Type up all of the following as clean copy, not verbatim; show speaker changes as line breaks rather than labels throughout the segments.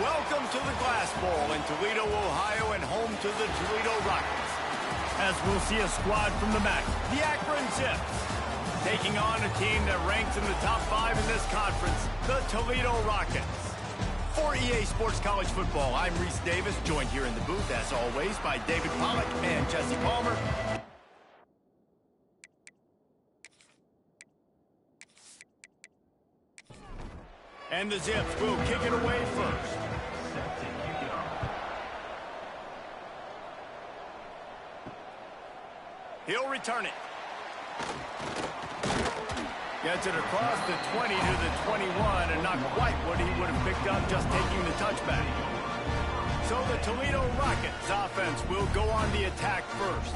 Welcome to the Glass Bowl in Toledo, Ohio, and home to the Toledo Rockets. As we'll see a squad from the MAC, the Akron Zips, taking on a team that ranks in the top 5 in this conference, the Toledo Rockets. For EA Sports College Football, I'm Reese Davis, joined here in the booth, as always, by David Pollack and Jesse Palmer. And the Zips will kick it away first. He'll return it. Gets it across the 20 to the 21, and not quite what he would have picked up just taking the touchback. So the Toledo Rockets offense will go on the attack first.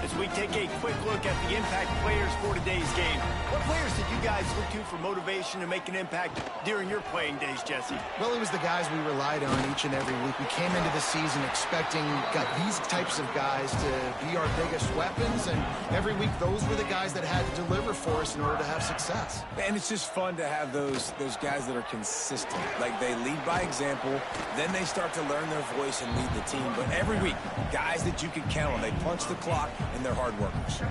As we take a quick look at the impact players for today's game, what players did you guys look to for motivation to make an impact during your playing days, Jesse?
Well, it was the guys we relied on each and every week. We came into the season expecting these types of guys to be our biggest weapons, and every week those were the guys that had to deliver for us in order to have success.
And it's just fun to have those guys that are consistent. Like, they lead by example, then they start to learn their voice and lead the team. But every week, guys that you can count on, they punch the clock, and they're hard workers.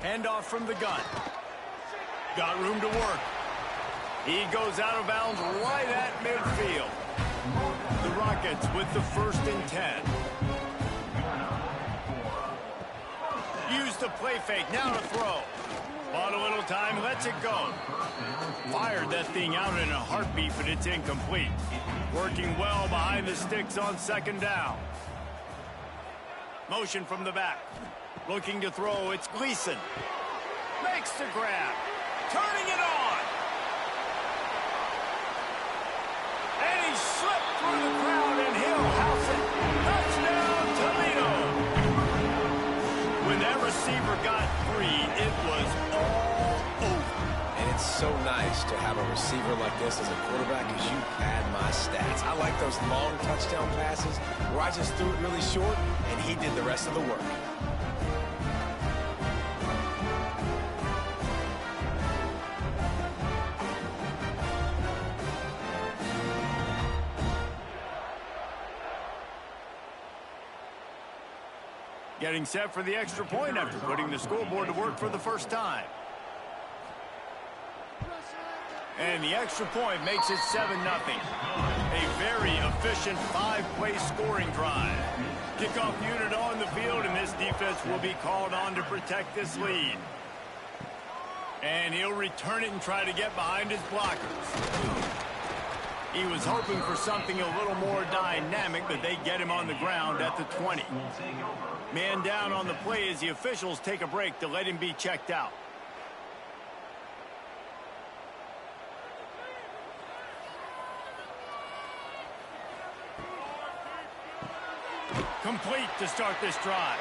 Handoff from the gun. Got room to work. He goes out of bounds right at midfield. The Rockets with the 1st and 10. Use the play fake, now to throw. Bought a little time, lets it go. Fired that thing out in a heartbeat, but it's incomplete. Working well behind the sticks on 2nd down. Motion from the back. Looking to throw, it's Gleason. Makes the grab. Turning it on. And he slipped through the crowd, and he'll house it. Touchdown, Toledo. When that receiver got free, it was all over.
And it's so nice to have a receiver like this as a quarterback, as you pad my stats. I like those long touchdown passes where I just threw it really short, and he did the rest of the work.
Getting set for the extra point after putting the scoreboard to work for the first time. And the extra point makes it 7-0. A very efficient 5-play scoring drive. Kickoff unit on the field, and this defense will be called on to protect this lead. And he'll return it and try to get behind his blockers. He was hoping for something a little more dynamic, but they get him on the ground at the 20. Man down on the play as the officials take a break to let him be checked out. Complete to start this drive.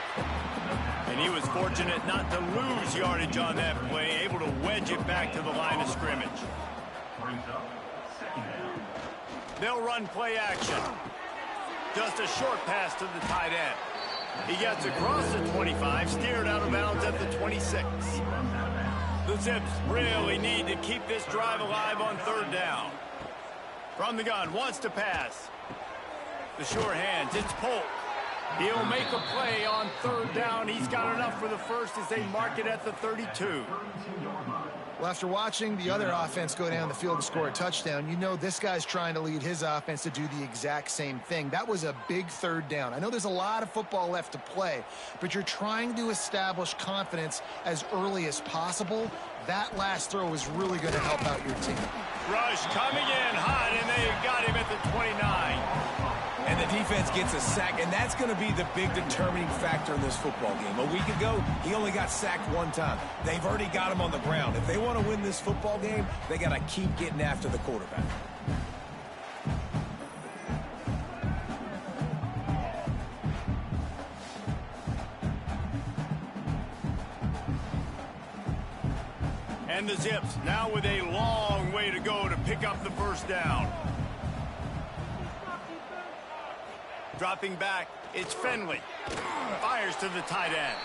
And he was fortunate not to lose yardage on that play, able to wedge it back to the line of scrimmage. They'll run play action. Just a short pass to the tight end. He gets across the 25, steered out of bounds at the 26. The Zips really need to keep this drive alive on 3rd down. From the gun, wants to pass. The sure hands, it's Polk. He'll make a play on 3rd down. He's got enough for the first as they mark it at the 32.
Well, after watching the other offense go down the field to score a touchdown, you know this guy's trying to lead his offense to do the exact same thing. That was a big 3rd down. I know there's a lot of football left to play, but you're trying to establish confidence as early as possible. That last throw is really going to help out your team.
Rush coming in hot, and they got him at the 29.
And the defense gets a sack, and that's going to be the big determining factor in this football game. A week ago, he only got sacked 1 time. They've already got him on the ground. If they want to win this football game, they got to keep getting after the quarterback.
And the Zips now with a long way to go to pick up the 1st down. Dropping back, it's Finley. Fires to the tight end.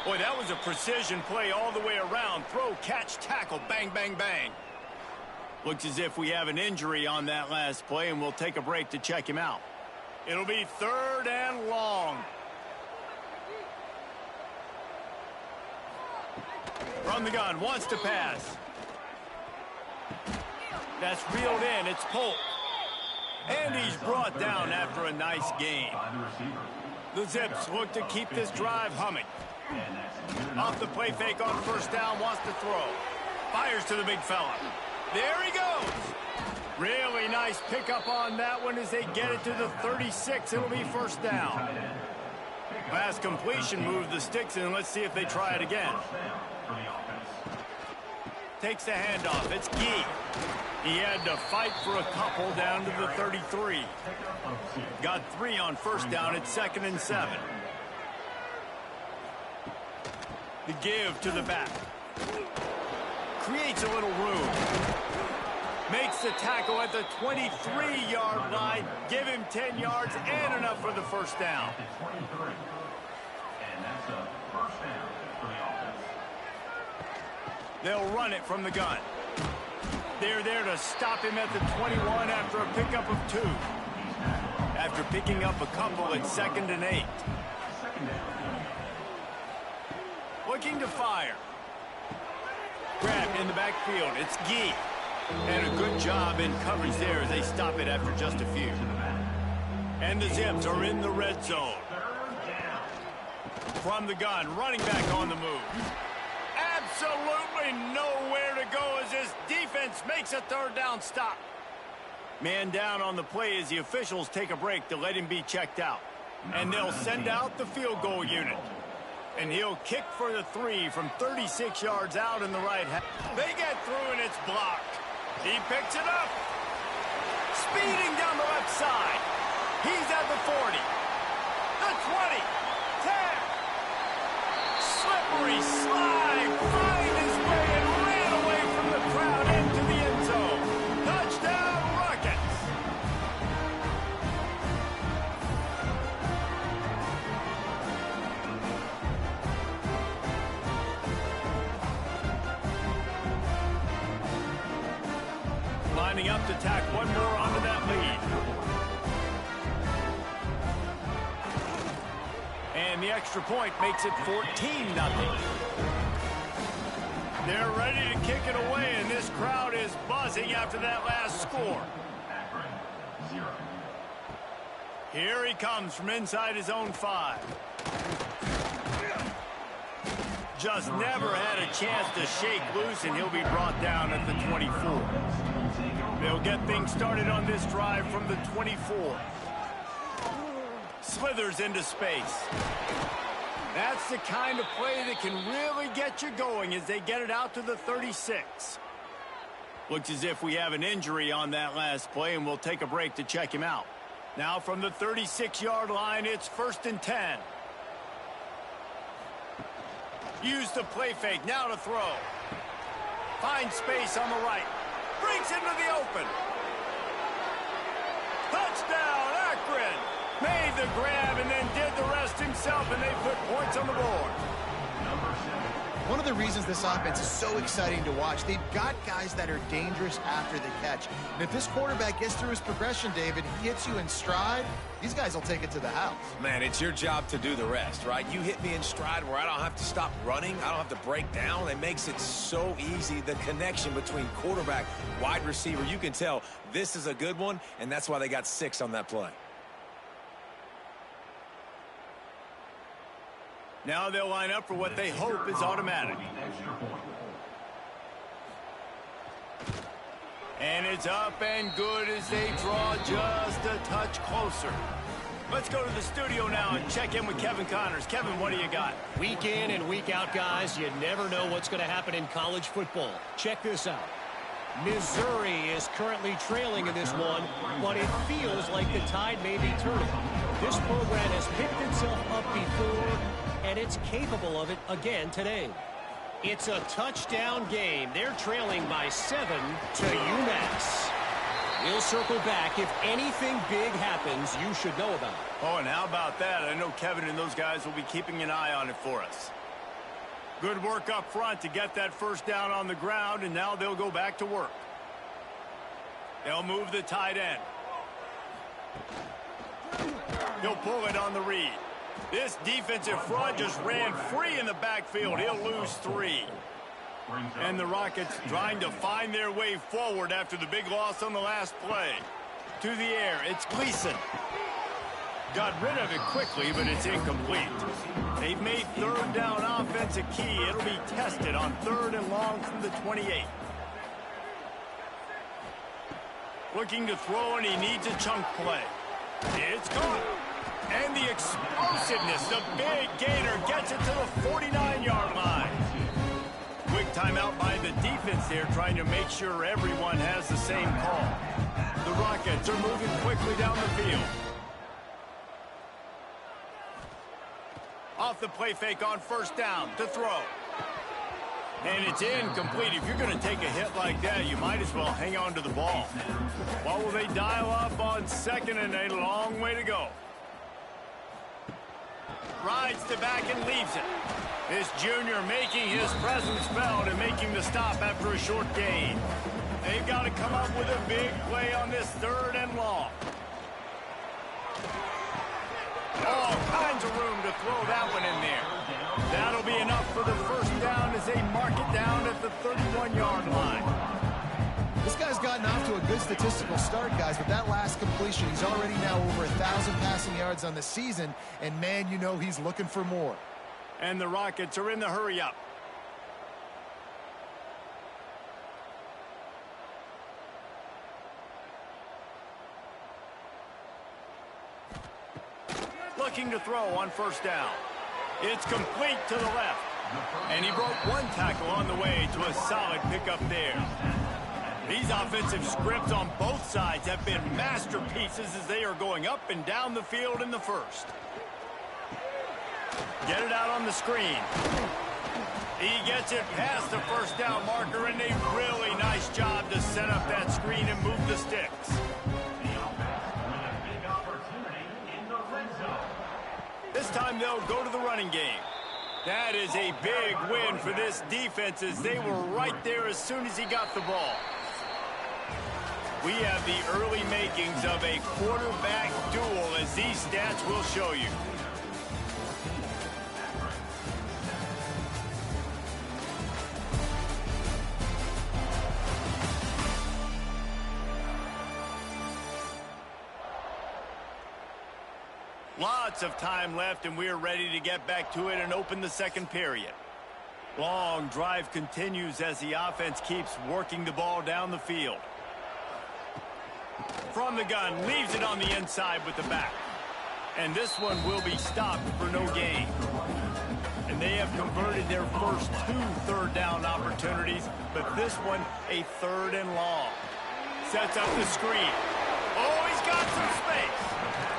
Boy, that was a precision play all the way around. Throw, catch, tackle, bang, bang, bang. Looks as if we have an injury on that last play, and we'll take a break to check him out. It'll be 3rd and long. From the gun, wants to pass. That's reeled in. It's Polk. And he's brought down after a nice gain. The Zips look to keep this drive humming. Off the play fake on 1st down, wants to throw. Fires to the big fella. There he goes. Really nice pickup on that one as they get it to the 36. It'll be 1st down. Pass completion, move the sticks in. Let's see if they try it again. Takes the handoff. It's Gee. He had to fight for a couple down to the 33. Got 3 on 1st down. It's 2nd and 7. The give to the back. Creates a little room. Makes the tackle at the 23-yard line. Give him 10 yards and enough for the 1st down.
And that's a 1st down for the offense.
They'll run it from the gun. They're there to stop him at the 21 after a pickup of 2. After picking up a couple, it's 2nd and 8. Looking to fire. Grab in the backfield. It's Gee. And a good job in coverage there as they stop it after just a few. And the Zips are in the red zone. From the gun, running back on the move. Absolutely nowhere to go as this defense makes a 3rd down stop. Man down on the play as the officials take a break to let him be checked out. And they'll send out the field goal unit. And he'll kick for the 3 from 36 yards out in the right half. They get through and it's blocked. He picks it up. Speeding down the left side. He's at the 40. The 20. 10. Slippery slide. Find his way and ran away from the crowd into the end zone. Touchdown, Rockets. Lining up to tack one more onto that lead. And the extra point makes it 14-0. They're ready to kick it away, and this crowd is buzzing after that last score.
Akron, 0.
Here he comes from inside his own 5. Just never had a chance to shake loose, and he'll be brought down at the 24. They'll get things started on this drive from the 24. Slithers into space. That's the kind of play that can really get you going as they get it out to the 36. Looks as if we have an injury on that last play, and we'll take a break to check him out. Now from the 36-yard line, it's 1st and 10. Use the play fake, now to throw. Finds space on the right. Breaks into the open. Touchdown, Akron. Made the grab and then did the rest himself, and they put points on the board.
One of the reasons this offense is so exciting to watch, they've got guys that are dangerous after the catch. And if this quarterback gets through his progression, David, he hits you in stride, these guys will take it to the house.
Man, it's your job to do the rest, right? You hit me in stride where I don't have to stop running. I don't have to break down. It makes it so easy, the connection between quarterback, wide receiver. You can tell this is a good one, and that's why they got 6 on that play.
Now they'll line up for what they hope is automatic. And it's up and good as they draw just a touch closer. Let's go to the studio now and check in with Kevin Connors. Kevin, what do you got?
Week in and week out, guys, you never know what's going to happen in college football. Check this out. Missouri is currently trailing in this one, but it feels like the tide may be turning. This program has picked itself up before, and it's capable of it again today. It's a touchdown game. They're trailing by 7 to UMass. We'll circle back. If anything big happens, you should know about it.
Oh, and how about that? I know Kevin and those guys will be keeping an eye on it for us. Good work up front to get that first down on the ground, and now they'll go back to work. They'll move the tight end. He'll pull it on the read. This defensive front just ran free in the backfield. He'll lose 3. And the Rockets trying to find their way forward after the big loss on the last play. To the air, it's Gleason. Got rid of it quickly, but it's incomplete. They've made third down offense a key. It'll be tested on 3rd and long from the 28. Looking to throw, and he needs a chunk play. It's caught. And the explosiveness, the big gainer gets it to the 49-yard line. Quick timeout by the defense there, trying to make sure everyone has the same call. The Rockets are moving quickly down the field. Off the play fake on 1st down to throw. And it's incomplete. If you're going to take a hit like that, you might as well hang on to the ball. What will they dial up on 2nd and a long way to go? Rides to back and leaves it. This junior making his presence felt and making the stop after a short gain. They've got to come up with a big play on this 3rd and long. All kinds of room to throw that one in there. That'll be enough for the 1st down as they mark it down at the 31-yard line.
This guy's gotten off to a good statistical start, guys, but that last completion, he's already now over 1,000 passing yards on the season, and man, you know he's looking for more.
And the Rockets are in the hurry-up. Looking to throw on 1st down. It's complete to the left. And he broke 1 tackle on the way to a solid pickup there. These offensive scripts on both sides have been masterpieces as they are going up and down the field in the 1st. Get it out on the screen. He gets it past the 1st down marker, and a really nice job to set up that screen and move the sticks. This time they'll go to the running game. That is a big win for this defense as they were right there as soon as he got the ball. We have the early makings of a quarterback duel, as these stats will show you. Lots of time left, and we're ready to get back to it and open the 2nd period. Long drive continues as the offense keeps working the ball down the field. From the gun, leaves it on the inside with the back. And this one will be stopped for no gain. And they have converted their first 2 3rd down opportunities, but this one a 3rd and long. Sets up the screen. Oh, he's got some space.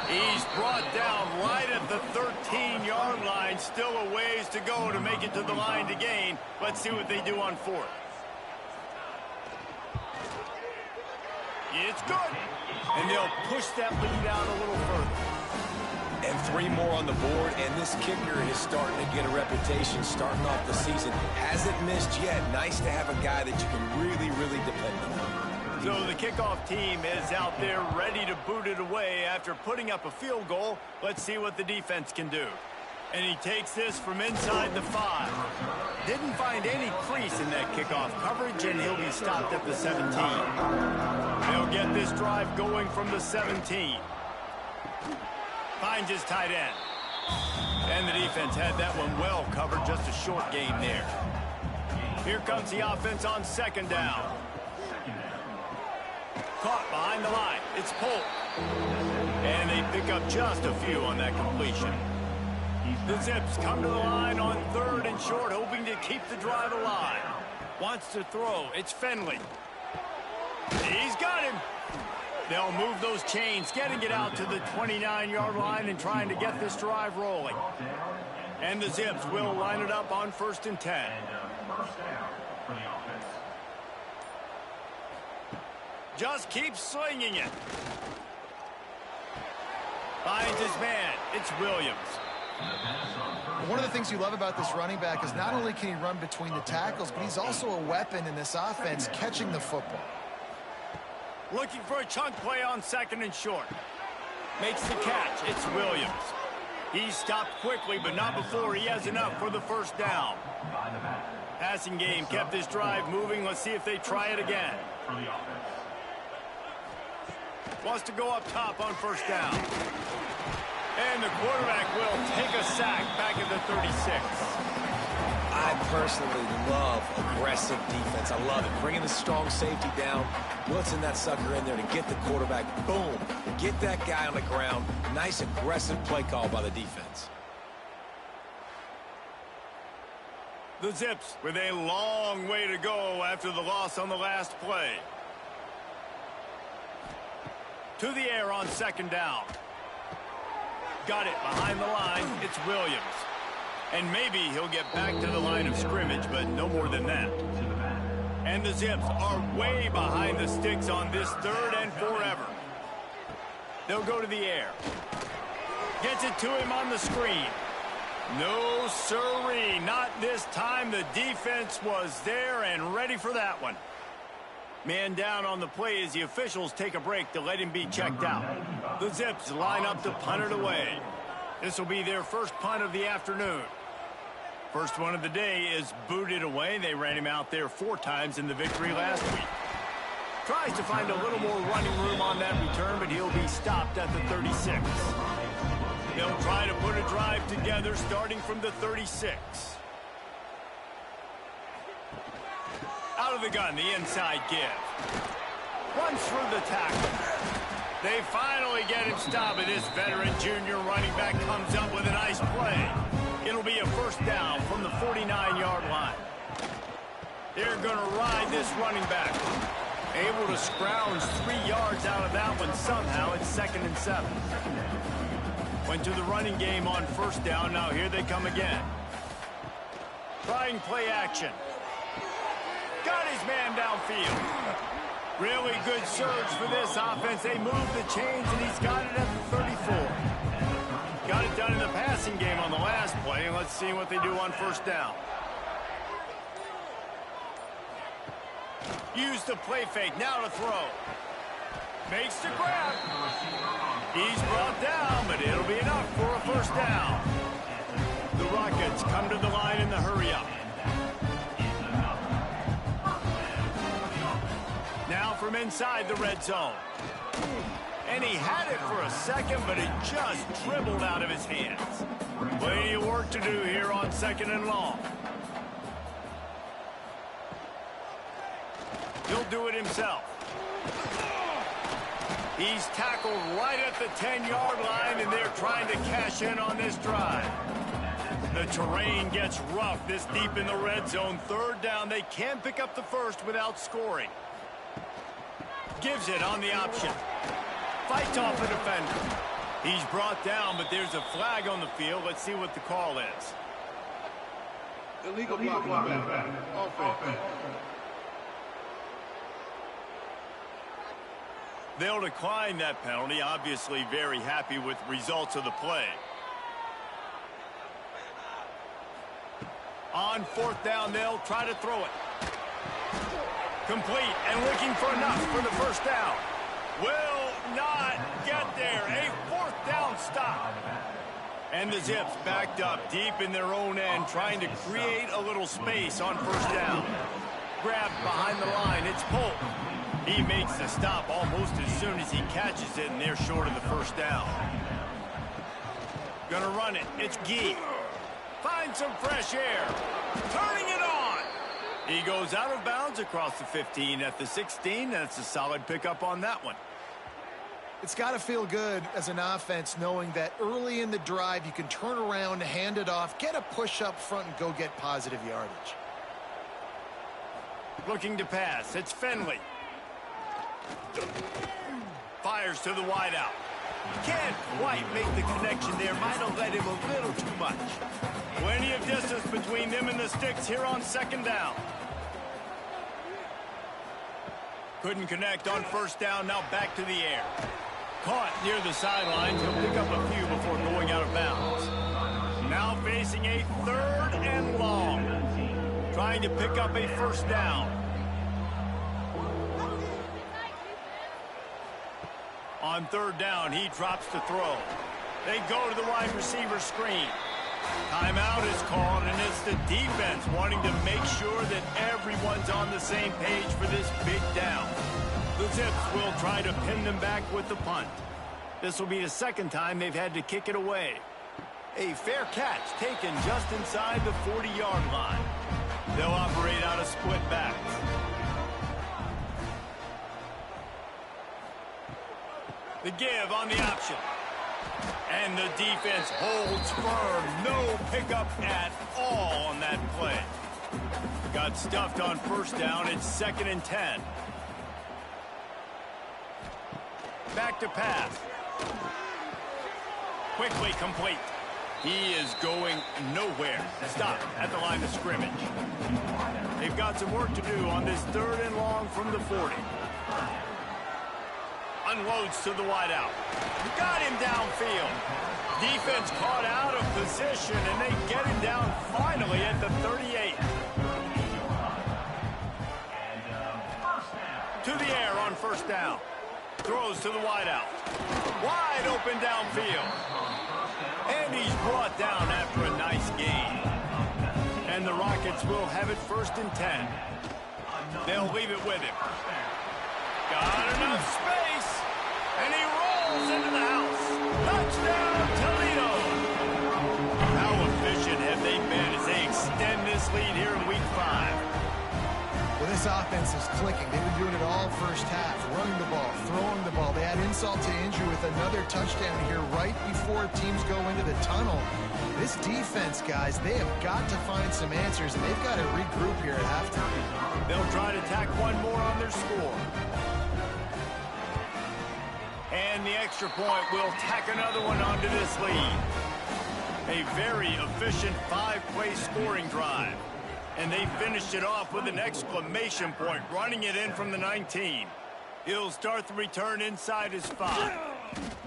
He's brought down right at the 13-yard line. Still a ways to go to make it to the line to gain. Let's see what they do on 4th. It's good. And they'll push that lead out a little further.
And 3 more on the board, and this kicker is starting to get a reputation starting off the season. Hasn't missed yet. Nice to have a guy that you can really, really depend on.
So the kickoff team is out there ready to boot it away after putting up a field goal. Let's see what the defense can do. And he takes this from inside the 5. Didn't find any crease in that kickoff coverage, and he'll be stopped at the 17. They'll get this drive going from the 17. Finds his tight end. And the defense had that one well covered, just a short gain there. Here comes the offense on 2nd down. Caught behind the line. It's Polk. And they pick up just a few on that completion. The Zips come to the line on 3rd and short, hoping to keep the drive alive. Wants to throw. It's Finley. He's got him. They'll move those chains, getting it out to the 29-yard line and trying to get this drive rolling. And the Zips will line it up on 1st and 10. Just keep slinging it. Finds his man. It's Williams.
One of the things you love about this running back is not only can he run between the tackles, but he's also a weapon in this offense catching the football.
Looking for a chunk play on 2nd and short. Makes the catch. It's Williams. He stopped quickly, but not before he has enough for the first down. Passing game kept this drive moving. Let's see if they try it again. Wants to go up top on 1st down. And the quarterback will take a sack back at the 36.
I personally love aggressive defense. I love it. Bringing the strong safety down, blitzing that sucker in there to get the quarterback. Boom. Get that guy on the ground. Nice aggressive play call by the defense.
The Zips with a long way to go after the loss on the last play. To the air on 2nd down. Got it behind the line. It's Williams. And maybe he'll get back to the line of scrimmage, but no more than that. And the Zips are way behind the sticks on this 3rd and forever. They'll go to the air. Gets it to him on the screen. No sirree, not this time. The defense was there and ready for that one. Man down on the play as the officials take a break to let him be checked out. The Zips line up to punt it away. This will be their first punt of the afternoon. First one of the day is booted away. They ran him out there 4 times in the victory last week. Tries to find a little more running room on that return, but he'll be stopped at the 36. They'll try to put a drive together starting from the 36. Out of the gun, the inside give. Runs through the tackle. They finally get him stopped, and this veteran junior running back comes up with a nice play. It'll be a 1st down from the 49-yard line. They're going to ride this running back. Able to scrounge 3 yards out of that one somehow. It's 2nd and 7. Went to the running game on 1st down. Now here they come again. Trying play action. Got his man downfield. Really good surge for this offense. They move the chains, and he's got it at the 34. Got it done in the passing game on the last play. Let's see what they do on 1st down. Use the play fake. Now to throw. Makes the grab. He's brought down, but it'll be enough for a 1st down. The Rockets come to the line in the hurry-up. Now from inside the red zone. And he had it for a second, but it just dribbled out of his hands. Plenty of work to do here on 2nd and long. He'll do it himself. He's tackled right at the 10-yard line, and they're trying to cash in on this drive. The terrain gets rough this deep in the red zone. 3rd down. They can pick up the 1st without scoring. Gives it on the option. Fights off a defender. He's brought down, but there's a flag on the field. Let's see what the call is.
Illegal blocking. Offense.
They'll decline that penalty. Obviously very happy with results of the play. On 4th down, they'll try to throw it. Complete and looking for enough for the 1st down. Will not get there. A 4th down stop. And the Zips backed up deep in their own end, trying to create a little space on 1st down. Grabbed behind the line. It's Polk. He makes the stop almost as soon as he catches it, and they're short of the 1st down. Gonna run it. It's Gee. Find some fresh air. Turning it on. He goes out of bounds across the 15 at the 16. That's a solid pickup on that one.
It's got to feel good as an offense knowing that early in the drive you can turn around, hand it off, get a push up front, and go get positive yardage.
Looking to pass. It's Finley. Fires to the wideout. Can't quite make the connection there. Might have led him a little too much. Plenty of distance between them and the sticks here on 2nd down. Couldn't connect on 1st down. Now back to the air. Caught near the sidelines. He'll pick up a few before going out of bounds. Now facing a 3rd and long. Trying to pick up a 1st down. On third down, he drops to throw. They go to the wide receiver screen. Timeout is called, and it's the defense wanting to make sure that everyone's on the same page for this big down. The Zips will try to pin them back with the punt. This will be the second time they've had to kick it away. A fair catch taken just inside the 40-yard line. They'll operate out of split backs. The give on the option. And the defense holds firm. No pickup at all on that play. Got stuffed on first down. It's 2nd and 10. Back to pass. Quickly complete. He is going nowhere. Stop at the line of scrimmage. They've got some work to do on this 3rd and long from the 40. Unloads to the wideout. Got him downfield. Defense caught out of position, and they get him down finally at the 38. To the air on first down. Throws to the wideout. Wide open downfield. And he's brought down after a nice gain. And the Rockets will have it 1st and 10. They'll leave it with him. Got enough space. And he rolls into the house. Touchdown, Toledo. How efficient have they been as they extend this lead here in Week 5?
Well, this offense is clicking. They've been doing it all first half. Running the ball, throwing the ball. They add insult to injury with another touchdown here right before teams go into the tunnel. This defense, guys, they have got to find some answers, and they've got to regroup here at halftime.
They'll try to tack one more on their score. And the extra point will tack another one onto this lead. A very efficient 5-play scoring drive. And they finished it off with an exclamation point, running it in from the 19. He'll start the return inside his 5.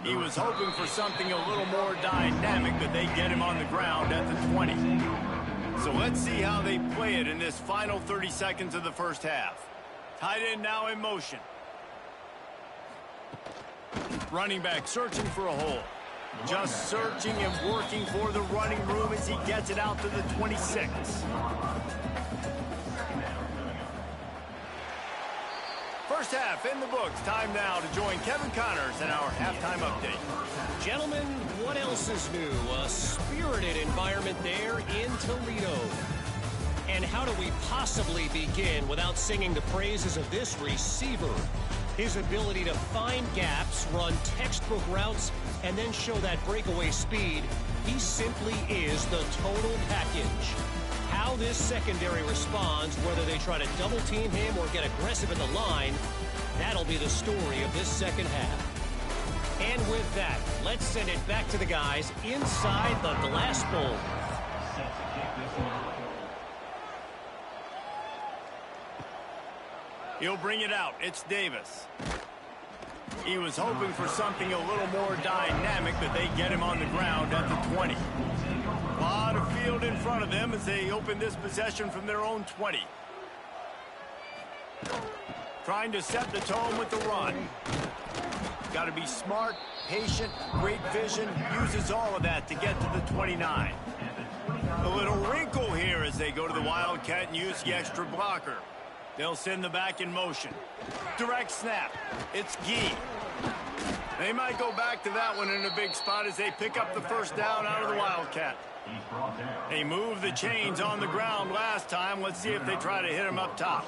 He was hoping for something a little more dynamic, but they get him on the ground at the 20. So let's see how they play it in this final 30 seconds of the first half. Tight end now in motion. Running back searching for a hole. Just searching and working for the running room as he gets it out to the 26. First half in the books. Time now to join Kevin Connors in our halftime update.
Gentlemen, what else is new? A spirited environment there in Toledo. And how do we possibly begin without singing the praises of this receiver? His ability to find gaps, run textbook routes, and then show that breakaway speed. He simply is the total package. How this secondary responds, whether they try to double team him or get aggressive at the line, that'll be the story of this second half. And with that, let's send it back to the guys inside the glass bowl.
He'll bring it out. It's Davis. He was hoping for something a little more dynamic, but they get him on the ground at the 20. A lot of field in front of them as they open this possession from their own 20. Trying to set the tone with the run. Got to be smart, patient, great vision. Uses all of that to get to the 29. A little wrinkle here as they go to the Wildcat and use the extra blocker. They'll send the back in motion. Direct snap. It's Gee. They might go back to that one in a big spot as they pick up the first down out of the Wildcat. They moved the chains on the ground last time. Let's see if they try to hit him up top.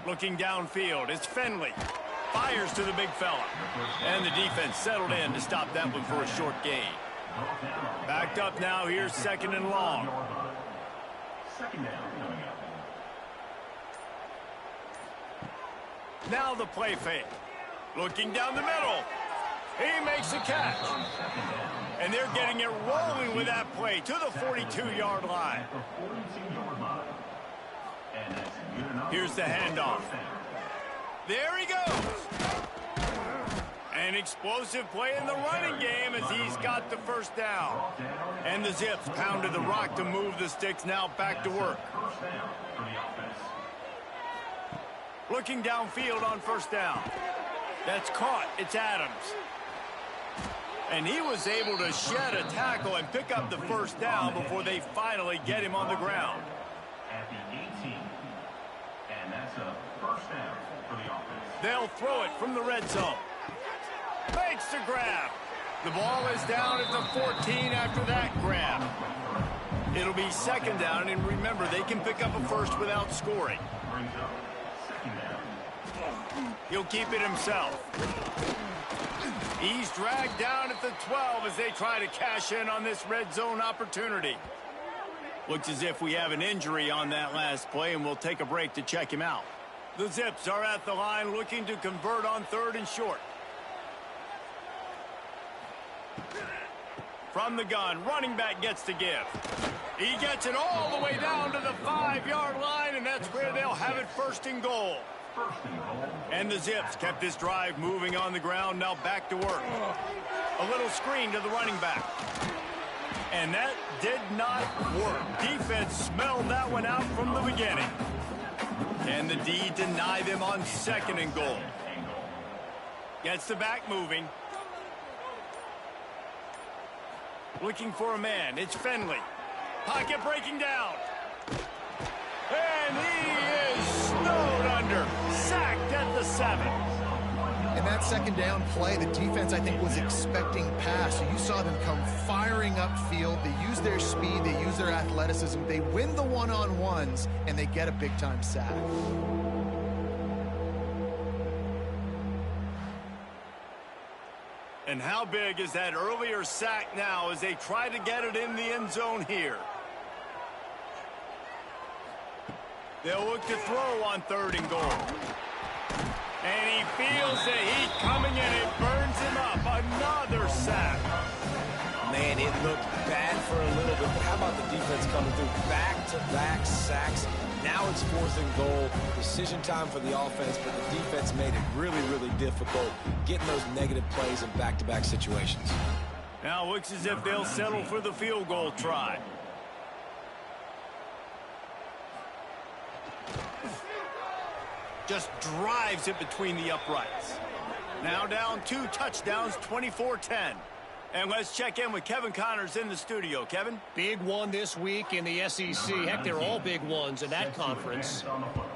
Looking downfield, it's Finley. Fires to the big fella. And the defense settled in to stop that one for a short gain. Backed up now, here's 2nd and long. Now the play fake. Looking down the middle. He makes a catch. And they're getting it rolling with that play to the 42-yard line. Here's the handoff. There he goes. An explosive play in the running game as he's got the first down. And the Zips pounded the rock to move the sticks now back to work. Looking downfield on first down. That's caught. It's Adams. And he was able to shed a tackle and pick up the first down before they finally get him on the ground.
At the 18. And that's a first down for the offense.
They'll throw it from the red zone. Makes the grab. The ball is down at the 14 after that grab. It'll be second down, and remember, they can pick up a first without scoring.
Brings up second down.
He'll keep it himself. He's dragged down at the 12 as they try to cash in on this red zone opportunity. Looks as if we have an injury on that last play, and we'll take a break to check him out. The Zips are at the line looking to convert on 3rd and short. From the gun, running back gets to give. He gets it all the way down to the 5-yard line, and that's where they'll have it 1st and goal. And the Zips kept this drive moving on the ground, now back to work. A little screen to the running back. And that did not work. Defense smelled that one out from the beginning. And the D deny them on 2nd and goal. Gets the back moving. Looking for a man. It's Finley. Pocket breaking down. And he is snowed under. Sacked at the 7.
In that second down play, the defense, I think, was expecting pass. So you saw them come firing upfield. They use their speed. They use their athleticism. They win the one-on-ones, and they get a big-time sack.
And how big is that earlier sack now as they try to get it in the end zone here? They'll look to throw on 3rd and goal. And he feels the heat coming in. It burns him up. Another sack.
Man, it looked bad for a little bit, but how about the defense coming through? Back-to-back sacks. Now it's 4th and goal. Decision time for the offense, but the defense made it really, really difficult getting those negative plays in back-to-back situations.
Now it looks as if they'll settle for the field goal try. Just drives it between the uprights. Now down 2 touchdowns, 24-10. And let's check in with Kevin Connors in the studio. Kevin?
Big one this week in the SEC. Heck, they're all big ones in that conference.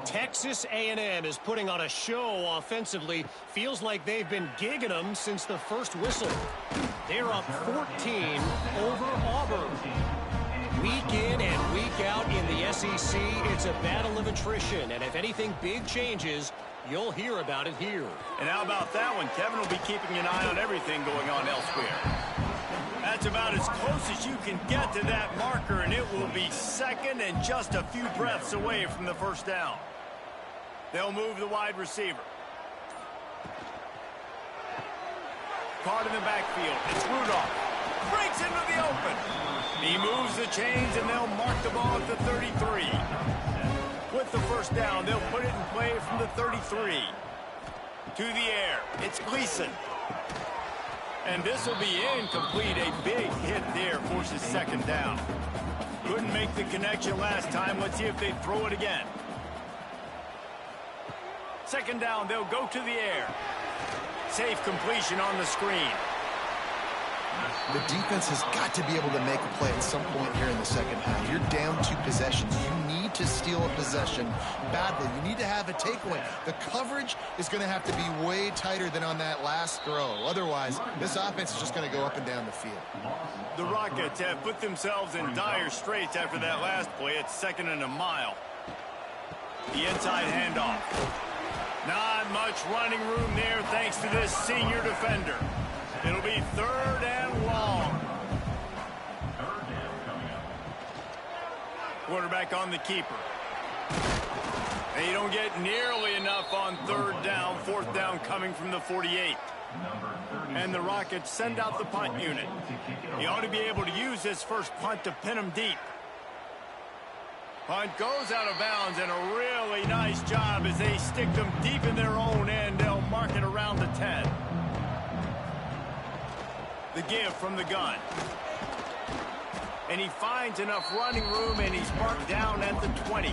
Texas A&M is putting on a show offensively. Feels like they've been gigging them since the first whistle. They're up 14 over Auburn. Week in and week out in the SEC, it's a battle of attrition. And if anything big changes, you'll hear about it here.
And how about that one? Kevin will be keeping an eye on everything going on elsewhere. That's about as close as you can get to that marker, and it will be second and just a few breaths away from the first down. They'll move the wide receiver. Caught in the backfield. It's Rudolph. Breaks into the open. He moves the chains, and they'll mark the ball at the 33. With the first down, they'll put it in play from the 33. To the air, it's Gleason. And this will be incomplete. A big hit there forces 2nd down. Couldn't make the connection last time. Let's see if they throw it again. 2nd down, they'll go to the air. Safe completion on the screen.
The defense has got to be able to make a play at some point here in the second half. You're down 2 possessions. You need to steal a possession badly. You need to have a takeaway. The coverage is going to have to be way tighter than on that last throw. Otherwise, this offense is just going to go up and down the field.
The Rockets have put themselves in dire straits after that last play. It's 2nd and a mile. The inside handoff. Not much running room there thanks to this senior defender. It'll be 3rd and long. Quarterback on the keeper. They don't get nearly enough on 3rd down. 4th down coming from the 48. And the Rockets send out the punt unit. He ought to be able to use this first punt to pin him deep. Punt goes out of bounds, and a really nice job as they stick them deep in their own end. They'll mark it around the 10. The give from the gun. And he finds enough running room, and he's marked down at the 20.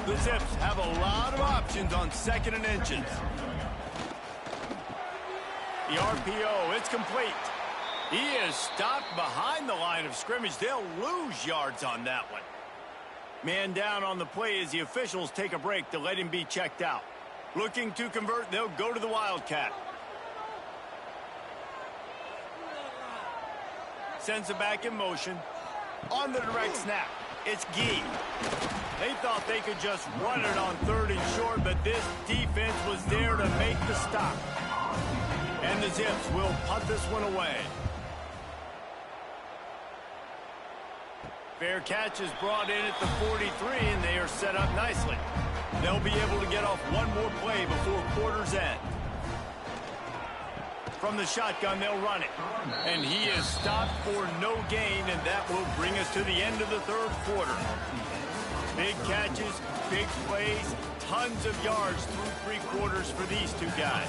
The Zips have a lot of options on 2nd and inches. The RPO, it's complete. He is stopped behind the line of scrimmage. They'll lose yards on that one. Man down on the play as the officials take a break to let him be checked out. Looking to convert, they'll go to the Wildcat. Sends it back in motion. On the direct snap, it's Gee. They thought they could just run it on 3rd and short, but this defense was there to make the stop. And the Zips will punt this one away. Fair catch is brought in at the 43, and they are set up nicely. They'll be able to get off one more play before quarter's end. From the shotgun, they'll run it. And he is stopped for no gain, and that will bring us to the end of the 3rd quarter. Big catches, big plays, tons of yards through 3 quarters for these two guys.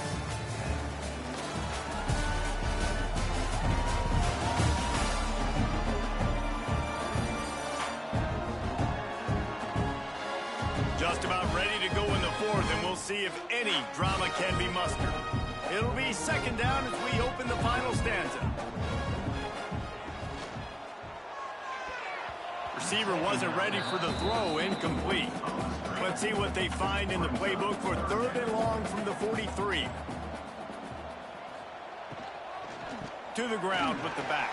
Just about ready to go in the 4th, and we'll see if any drama can be mustered. It'll be 2nd down as we open the final stanza. Receiver wasn't ready for the throw, incomplete. Let's see what they find in the playbook for 3rd and long from the 43. To the ground with the back.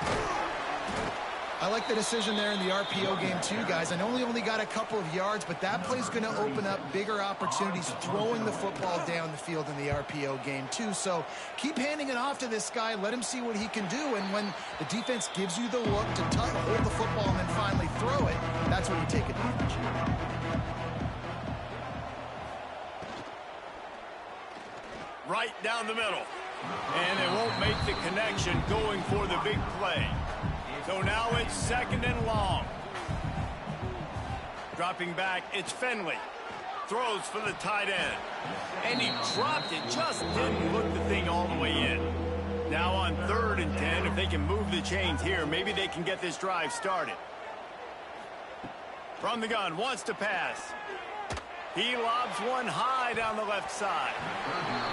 I like the decision there in the RPO game too, guys. I know he only got a couple of yards, but that play's going to open up bigger opportunities throwing the football down the field in the RPO game too. So keep handing it off to this guy. Let him see what he can do. And when the defense gives you the look to hold the football and then finally throw it, that's when you take advantage.
Right down the middle. And they won't make the connection going for the big play. So now it's 2nd and long. Dropping back, it's Finley. Throws for the tight end. And he dropped it, just didn't look the thing all the way in. Now on 3rd and 10, if they can move the chains here, maybe they can get this drive started. From the gun, wants to pass. He lobs one high down the left side.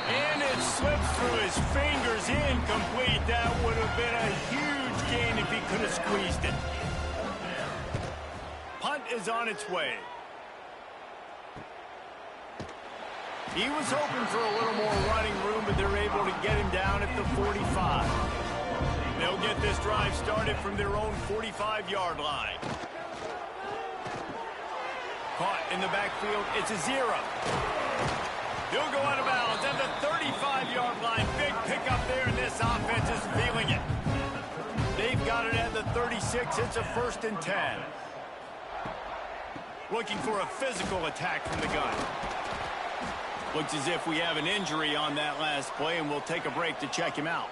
And it slips through his fingers, incomplete. That would have been a huge gain if he could have squeezed it. Punt is on its way. He was hoping for a little more running room, but they're able to get him down at the 45. They'll get this drive started from their own 45-yard line. Caught in the backfield, it's a 0. He'll go out of bounds at the 35-yard line. Big pickup there, and this offense is feeling it. They've got it at the 36. It's a 1st and 10. Looking for a physical attack from the gun. Looks as if we have an injury on that last play, and we'll take a break to check him out.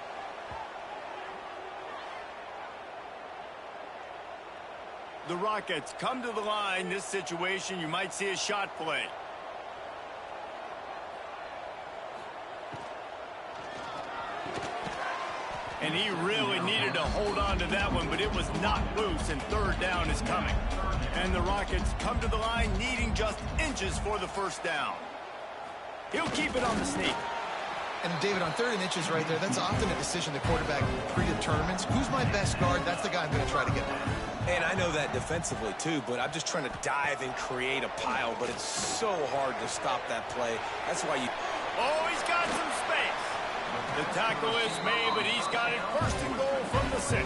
The Rockets come to the line. This situation, you might see a shot play. And he really needed to hold on to that one, but it was not loose, and 3rd down is coming. And the Rockets come to the line needing just inches for the 1st down. He'll keep it on the sneak.
And David, on 3rd and inches right there, that's often a decision the quarterback predetermines. Who's my best guard? That's the guy I'm going to try to get by.
And I know that defensively too, but I'm just trying to dive and create a pile, but it's so hard to stop that play. That's why you...
Oh, he's got some space. The tackle is made, but he's got it 1st and goal from the 6.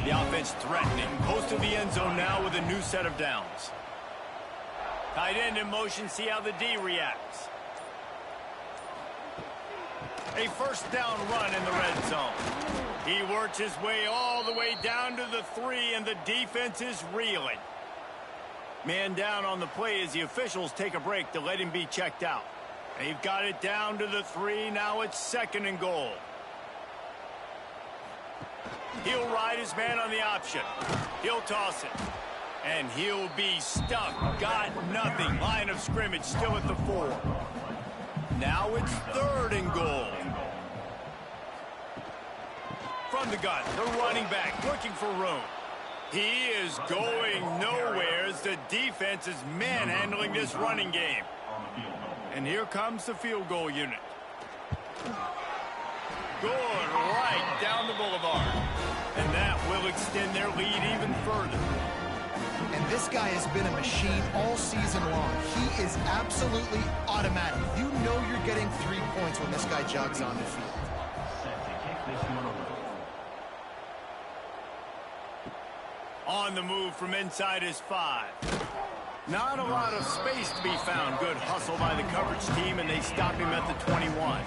The offense threatening, close to the end zone now with a new set of downs. Tight end in motion, see how the D reacts. A 1st down run in the red zone. He works his way all the way down to the 3, and the defense is reeling. Man down on the play as the officials take a break to let him be checked out. They've got it down to the 3. Now it's 2nd and goal. He'll ride his man on the option. He'll toss it. And he'll be stuck. Got nothing. Line of scrimmage still at the 4. Now it's 3rd and goal. From the gun, the running back looking for room. He is going nowhere as the defense is manhandling this running game. And here comes the field goal unit. Good, right down the boulevard. And that will extend their lead even further.
And this guy has been a machine all season long. He is absolutely automatic. You know you're getting 3 points when this guy jogs on the field.
On the move from inside his 5. Not a lot of space to be found. Good hustle by the coverage team, and they stop him at the 21.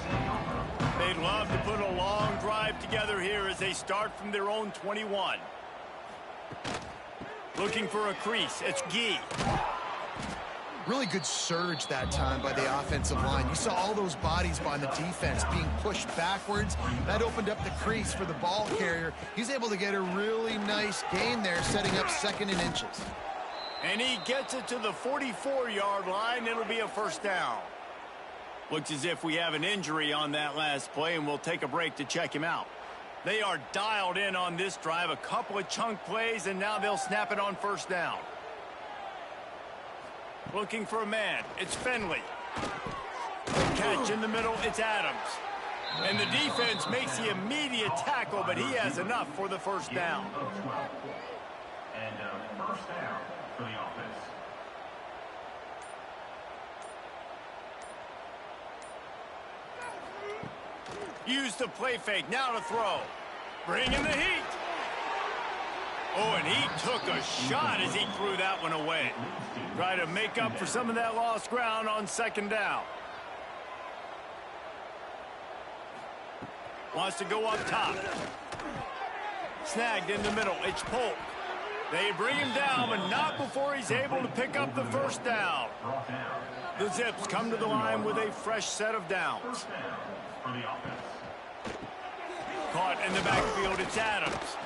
They'd love to put a long drive together here as they start from their own 21. Looking for a crease. It's Gee.
Really good surge that time by the offensive line. You saw all those bodies by the defense being pushed backwards. That opened up the crease for the ball carrier. He's able to get a really nice gain there, setting up 2nd and inches.
And he gets it to the 44-yard line. It'll be a first down. Looks as if we have an injury on that last play, and we'll take a break to check him out. They are dialed in on this drive. A couple of chunk plays, and now they'll snap it on first down. Looking for a man. It's Finley. Catch in the middle. It's Adams. And the defense makes the immediate tackle, but he has enough for the first down.
And first down for the offense.
Use the play fake. Now to throw. Bring in the heat. Oh, and he took a shot as he threw that one away. Try to make up for some of that lost ground on 2nd down. Wants to go up top. Snagged in the middle. It's Polk. They bring him down, but not before he's able to pick up the first down. The Zips come to the line with a fresh set of downs.
For the offense.
Caught in the backfield, it's Adams.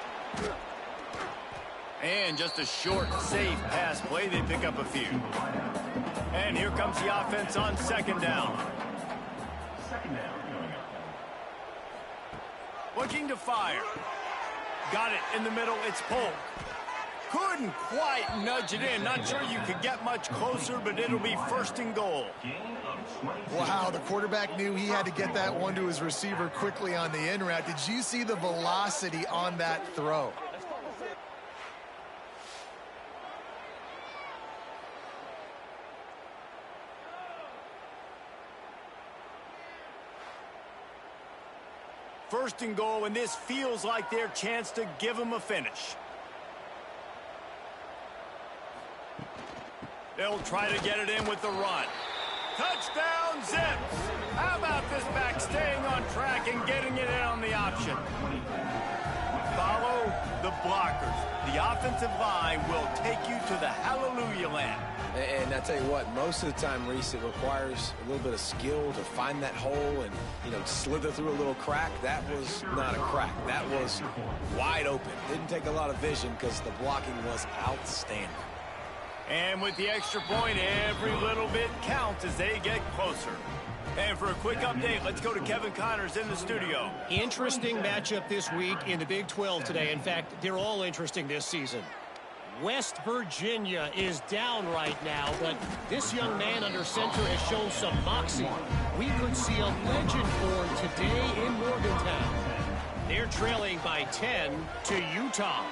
And just a short, safe pass play. They pick up a few. And here comes the offense on 2nd down.
2nd down coming up.
Looking to fire. Got it in the middle. It's Polk. Couldn't quite nudge it in. Not sure you could get much closer, but it'll be 1st and goal.
Wow, the quarterback knew he had to get that one to his receiver quickly on the in route. Did you see the velocity on that throw?
First and goal, and this feels like their chance to give them a finish. They'll try to get it in with the run. Touchdown, Zips! How about this back staying on track and getting it in on the option? Follow the blockers. The offensive line will take you to the hallelujah land.
And I tell you what, most of the time, Reese, it requires a little bit of skill to find that hole and, slither through a little crack. That was not a crack. That was wide open. Didn't take a lot of vision because the blocking was outstanding.
And with the extra point, every little bit counts as they get closer. And for a quick update, let's go to Kevin Connors in the studio.
Interesting matchup this week in the Big 12 today. In fact, they're all interesting this season. West Virginia is down right now, but this young man under center has shown some moxie. We could see a legend born today in Morgantown. They're trailing by 10 to Utah.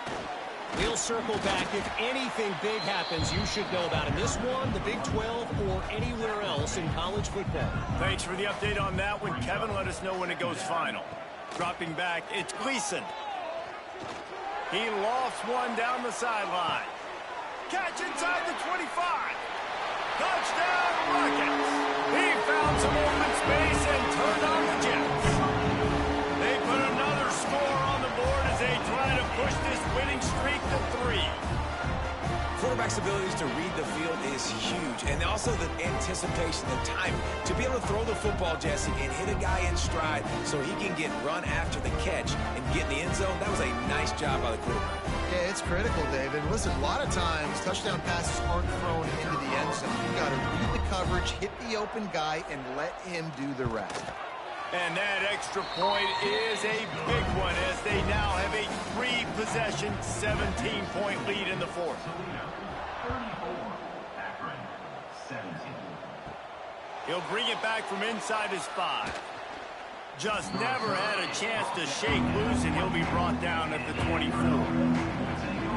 We'll circle back. If anything big happens, you should know about it. This one, the Big 12, or anywhere else in college football.
Thanks for the update on that one, Kevin. Let us know when it goes final. Dropping back, it's Gleason. He lofts one down the sideline. Catch inside the 25. Touchdown, Rockets. He found some open space and turned on the Jets. They put another score on the board as they try to push this winning streak to 3.
Quarterback's abilities to read the field is huge, and also the anticipation, the timing. To be able to throw the football, Jesse, and hit a guy in stride so he can get run after the catch and get in the end zone, that was a nice job by the quarterback.
Yeah, it's critical, David. Listen, a lot of times touchdown passes aren't thrown into the end zone. You got to read the coverage, hit the open guy, and let him do the rest.
And that extra point is a big one as they now have a 3-possession, 17-point lead in the fourth.
Toledo, 34. Akron, 17.
He'll bring it back from inside his 5. Just never had a chance to shake loose, and he'll be brought down at the 24.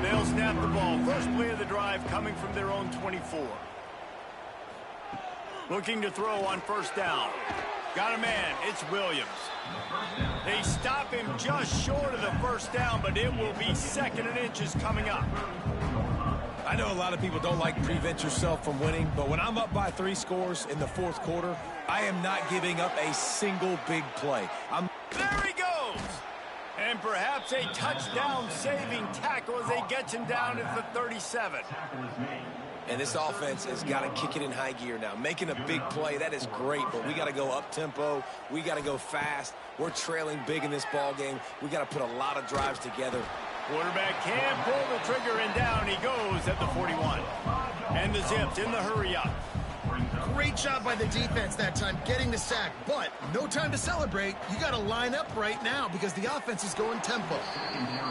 They'll snap the ball. First play of the drive coming from their own 24. Looking to throw on first down. Got a man. It's Williams. They stop him just short of the first down, but it will be 2nd and inches coming up.
I know a lot of people don't like prevent yourself from winning, but when I'm up by 3 scores in the fourth quarter, I am not giving up a single big play.
There he goes! And perhaps a touchdown-saving tackle as they get him down at the 37.
And this offense has got to kick it in high gear now. Making a big play, that is great, but we got to go up-tempo. We got to go fast. We're trailing big in this ball game. We got to put a lot of drives together.
Quarterback can pull the trigger, and down he goes at the 41. And the Zips in the hurry-up.
Great job by the defense that time getting the sack, but no time to celebrate. You got to line up right now because the offense is going tempo.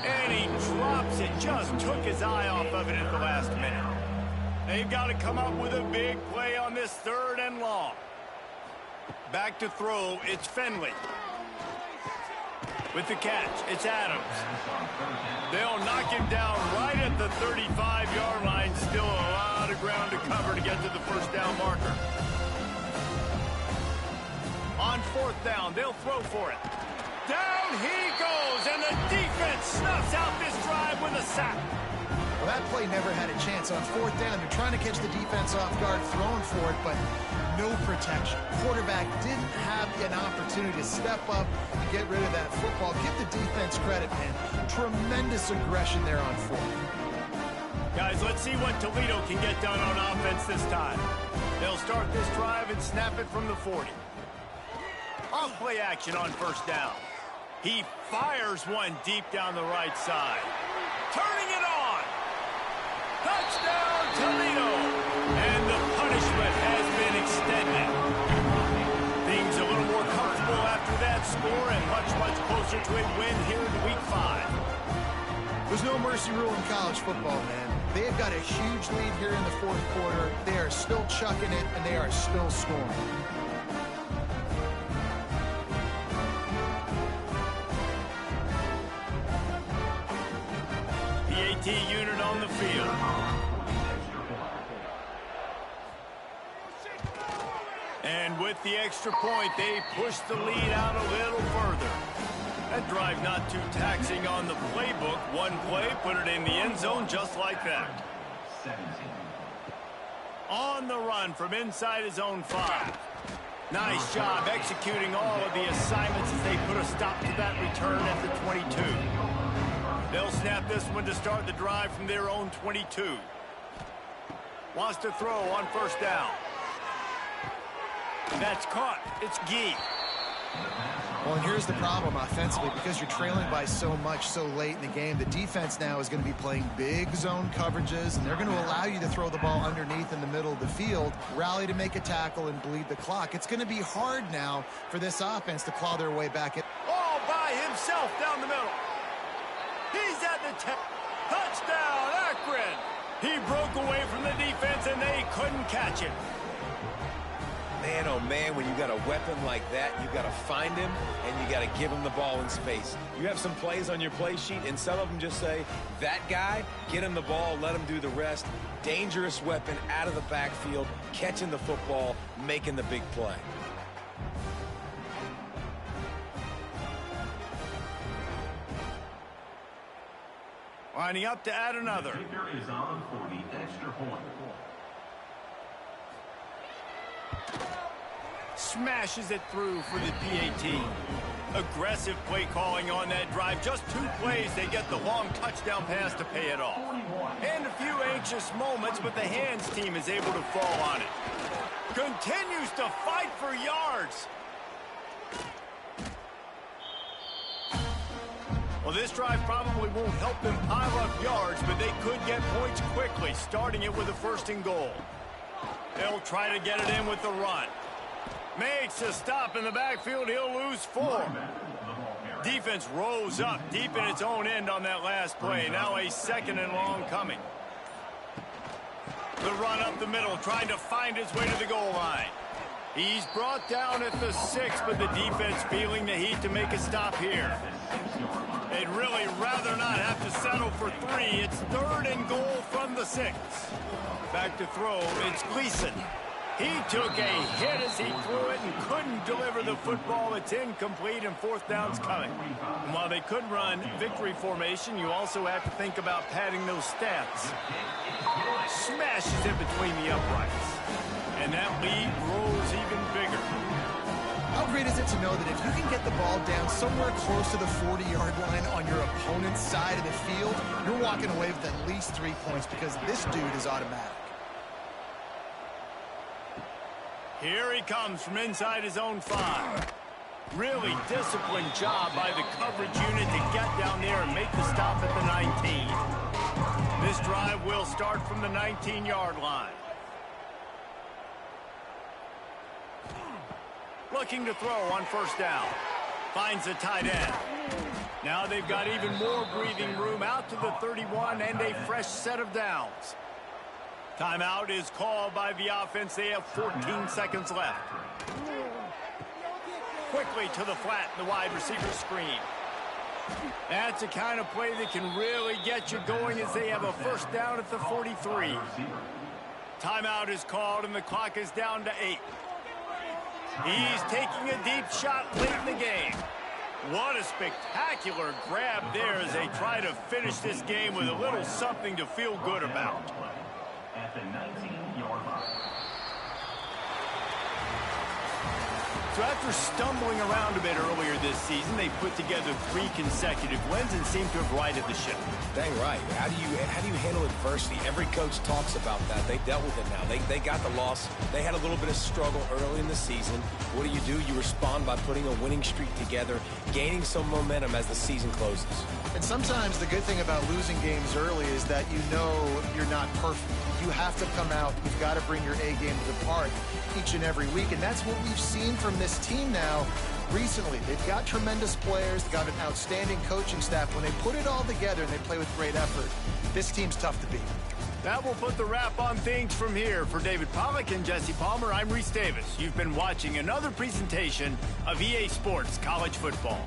And he drops it, just took his eye off of it at the last minute. They've got to come up with a big play on this 3rd and long. Back to throw, it's Finley. With the catch, it's Adams. They'll knock him down right at the 35-yard line. Still a lot of ground to cover to get to the first down marker. On 4th down, they'll throw for it. Down he goes, and the defense snuffs out this drive with a sack.
Well, that play never had a chance. On 4th down, they're trying to catch the defense off guard, throwing for it, but no protection. Quarterback didn't have an opportunity to step up and get rid of that football. Give the defense credit, man. Tremendous aggression there on 4th.
Guys, let's see what Toledo can get done on offense this time. They'll start this drive and snap it from the 40. Off play action on first down. He fires one deep down the right side. Turning it on. Touchdown, Toledo. And the punishment has been extended. Things a little more comfortable after that score and much, much closer to a win here in week 5.
There's no mercy rule in college football, man. They've got a huge lead here in the 4th quarter. They are still chucking it, and they are still scoring.
PAT unit on the field. And with the extra point, they push the lead out a little further. That drive not too taxing on the playbook. One play, put it in the end zone just like that.
17.
On the run from inside his own 5. Nice job executing all of the assignments as they put a stop to that return at the 22. They'll snap this one to start the drive from their own 22. Wants to throw on first down. That's caught. It's Gee.
Well, and here's the problem offensively. Because you're trailing by so much so late in the game, the defense now is going to be playing big zone coverages, and they're going to allow you to throw the ball underneath in the middle of the field, rally to make a tackle, and bleed the clock. It's going to be hard now for this offense to claw their way back in.
All by himself down the middle. He's at the touchdown, Akron. He broke away from the defense, and they couldn't catch him.
Man, oh man, when you got a weapon like that, you got to find him, and you got to give him the ball in space. You have some plays on your play sheet, and some of them just say, that guy, get him the ball, let him do the rest. Dangerous weapon out of the backfield, catching the football, making the big play.
Lining up to add another.
Kicker is on for the extra point.
Smashes it through for the PAT. Aggressive play calling on that drive. Just 2 plays, they get the long touchdown pass to pay it off. And a few anxious moments, but the hands team is able to fall on it. Continues to fight for yards. Well, this drive probably won't help them pile up yards, but they could get points quickly, starting it with a 1st and goal. They'll try to get it in with the run. Makes a stop in the backfield. He'll lose 4. Defense rose up deep in its own end on that last play. Now a 2nd and long coming. The run up the middle, trying to find his way to the goal line. He's brought down at the 6, but the defense feeling the heat to make a stop here. They'd really rather not have to settle for 3. It's 3rd and goal from the 6. Back to throw, it's Gleason. He took a hit as he threw it and couldn't deliver the football. It's incomplete, and 4th down's coming. And while they could run victory formation, you also have to think about padding those stats. Smashes it between the uprights. And that lead grows even bigger.
How great is it to know that if you can get the ball down somewhere close to the 40-yard line on your opponent's side of the field, you're walking away with at least 3 points because this dude is automatic.
Here he comes from inside his own 5. Really disciplined job by the coverage unit to get down there and make the stop at the 19. This drive will start from the 19-yard line. Looking to throw on 1st down. Finds the tight end. Now they've got even more breathing room out to the 31 and a fresh set of downs. Timeout is called by the offense. They have 14 seconds left. Quickly to the flat, the wide receiver screen. That's the kind of play that can really get you going as they have a 1st down at the 43. Timeout is called and the clock is down to 8. He's taking a deep shot late in the game. What a spectacular grab there as they try to finish this game with a little something to feel good about.
At the 19-yard line.
So after stumbling around a bit earlier this season, they put together 3 consecutive wins and seem to have righted the ship.
Dang right. How do you handle adversity? Every coach talks about that. They dealt with it now. They got the loss. They had a little bit of struggle early in the season. What do? You respond by putting a winning streak together, gaining some momentum as the season closes.
And sometimes the good thing about losing games early is that you know you're not perfect. You have to come out. You've got to bring your A game to the park each and every week. And that's what we've seen from this team now recently. They've got tremendous players. They've got an outstanding coaching staff. When they put it all together and they play with great effort, this team's tough to beat.
That will put the wrap on things from here. For David Pollack and Jesse Palmer, I'm Reese Davis. You've been watching another presentation of EA Sports College Football.